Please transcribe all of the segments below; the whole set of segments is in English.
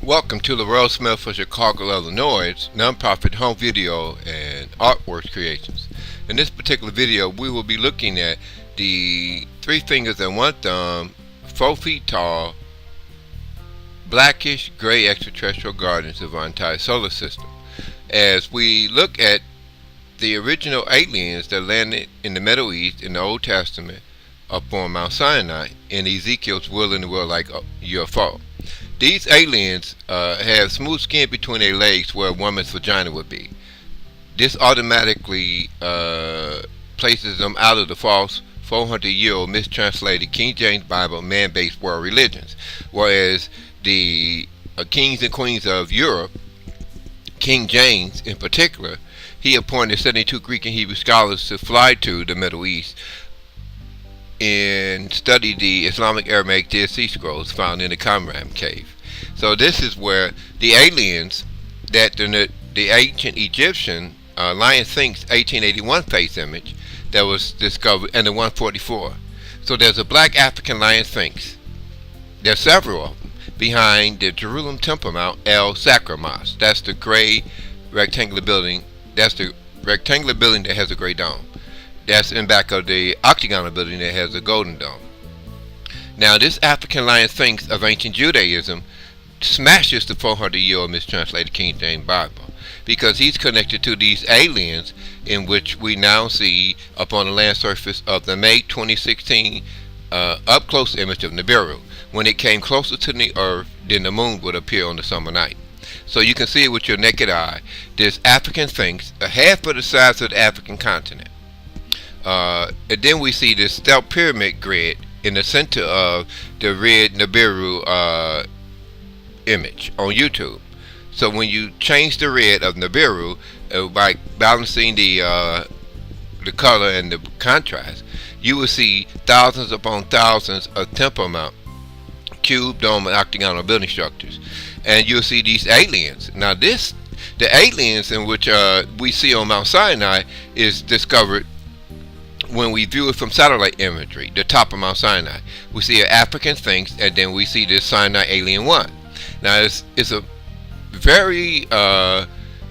Welcome to the World Smith for Chicago, Illinois, nonprofit home video and artwork creations. In this particular video, we will be looking at the 3 fingers and 1 thumb, 4 feet tall, blackish gray extraterrestrial guardians of our entire solar system. As we look at the original aliens that landed in the Middle East in the Old Testament up on Mount Sinai in Ezekiel's will in the world like a UFO. These aliens have smooth skin between their legs where a woman's vagina would be. This automatically places them out of the false 400-year-old mistranslated King James Bible man-based world religions. Whereas the kings and queens of Europe, King James in particular, he appointed 72 Greek and Hebrew scholars to fly to the Middle East and study the Islamic Aramaic Dead Sea Scrolls found in the Qumran cave. So this is where the aliens that the ancient Egyptian Lion Sphinx 1881 face image that was discovered, and the 144. So there's a black African Lion Sphinx. There's several of them behind the Jerusalem Temple Mount El Sacra Mosque. That's the gray rectangular building. That's the rectangular building that has a gray dome. That's in back of the octagonal building that has a golden dome. Now this African Lion Sphinx of ancient Judaism smashes the 400-year-old mistranslated King James Bible, because he's connected to these aliens in which we now see upon the land surface of the May 2016 up-close image of Nibiru. When it came closer to the earth, then the moon would appear on the summer night. So you can see it with your naked eye. This African Sphinx, a half of the size of the African continent. And then we see this stealth pyramid grid in the center of the red Nibiru image on YouTube. So when you change the red of Nibiru by balancing the color and the contrast, you will see thousands upon thousands of Temple Mount cube, dome, and octagonal building structures, and you'll see these aliens. Now the aliens in which we see on Mount Sinai is discovered when we view it from satellite imagery, the top of Mount Sinai. We see an African Sphinx, and then we see this Sinai Alien 1. Now it's a very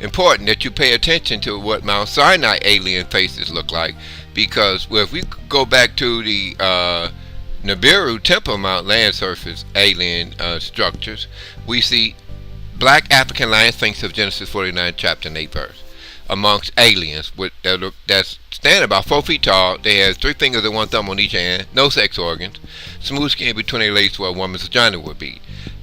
important that you pay attention to what Mount Sinai alien faces look like, because if we go back to the Nibiru Temple Mount land surface alien structures, we see black African Lion Sphinx of Genesis 49 chapter and 8 verse amongst aliens that's stand about 4 feet tall. They have 3 fingers and 1 thumb on each hand, no sex organs, smooth skin between their legs where a woman's vagina would be.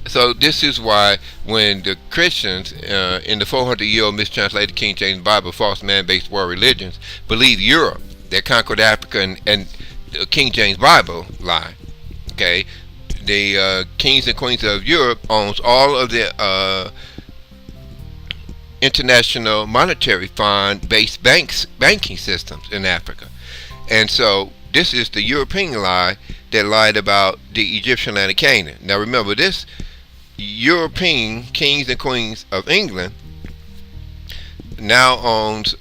So this is why when the Christians in the 400-year-old mistranslated King James Bible false man-based world religions believe Europe that conquered Africa and the King James Bible lie. Okay, the kings and queens of Europe owns all of the international monetary fund based banking systems in Africa. And so this is the European lie that lied about the Egyptian land of Canaan. Now remember, this European kings and queens of England now owns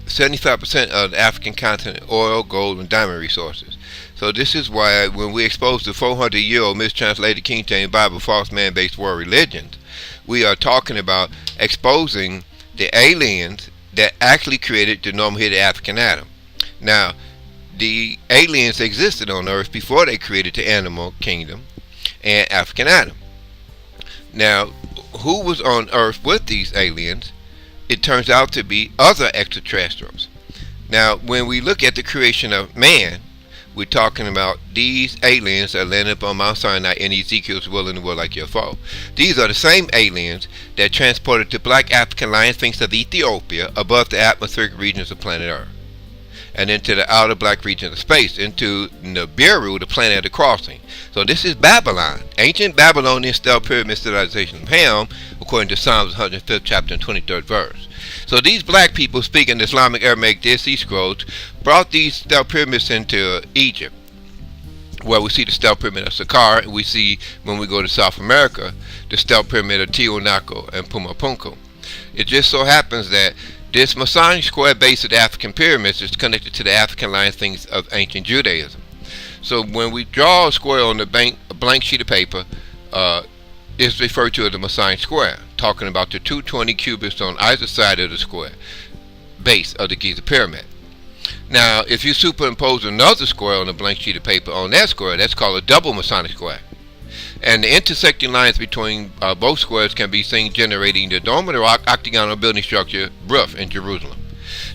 75% of the African continent oil, gold, and diamond resources. So this is why when we expose the 400-year-old mistranslated King James Bible false man-based world religions, we are talking about exposing the aliens that actually created the normal-headed African Adam. Now, the aliens existed on Earth before they created the animal kingdom and African Adam. Now, who was on Earth with these aliens? It turns out to be other extraterrestrials. Now, when we look at the creation of man, we're talking about these aliens that landed up on Mount Sinai in Ezekiel's will in the world like UFO. These are the same aliens that transported the black African Lion Sphinx of Ethiopia above the atmospheric regions of planet Earth, and into the outer black region of space, into Nibiru, the planet of the crossing. So this is Babylon, ancient Babylonian stealth pyramid civilization of Ham, according to Psalms 105th chapter and 23rd verse. So these black people speaking the Islamic Aramaic Dead Sea Scrolls brought these stealth pyramids into Egypt, where we see the stealth pyramid of Saqqara, and we see, when we go to South America, the stealth pyramid of Tiwanaku and Pumapunku. It just so happens that this Masonic square base of the African pyramids is connected to the African Lion Sphinx of ancient Judaism. So when we draw a square on the blank sheet of paper, is referred to as the Masonic square, talking about the 220 cubits on either side of the square base of the Giza pyramid. Now, if you superimpose another square on a blank sheet of paper on that square, that's called a double Masonic square. And the intersecting lines between both squares can be seen generating the dome of the rock octagonal building structure roof in Jerusalem.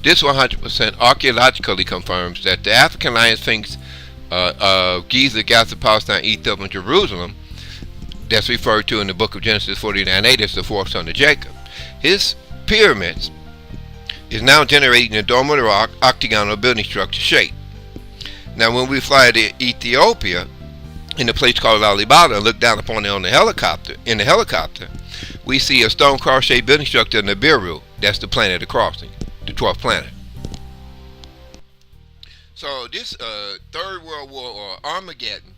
This 100% archaeologically confirms that the African lion sphinx of Giza Gaza, Palestine, Ethiopia, and Jerusalem, that's referred to in the book of Genesis 49:8 as the fourth son of Jacob. His pyramids is now generating the dome of the rock octagonal building structure shape. Now, when we fly to Ethiopia, in a place called Alibaba, and look down upon it on the helicopter, we see a stone cross-shaped building structure in the Nibiru. That's the planet of crossing, the 12th planet. So this Third World War, or Armageddon,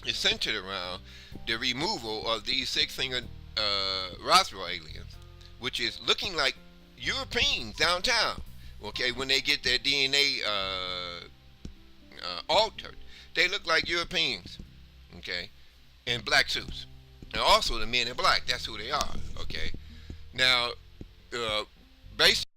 is centered around the removal of these six-fingered Roswell aliens, which is looking like Europeans downtown. Okay, when they get their DNA altered, they look like Europeans. Okay, in black suits, and also the men in black. That's who they are. Okay, now based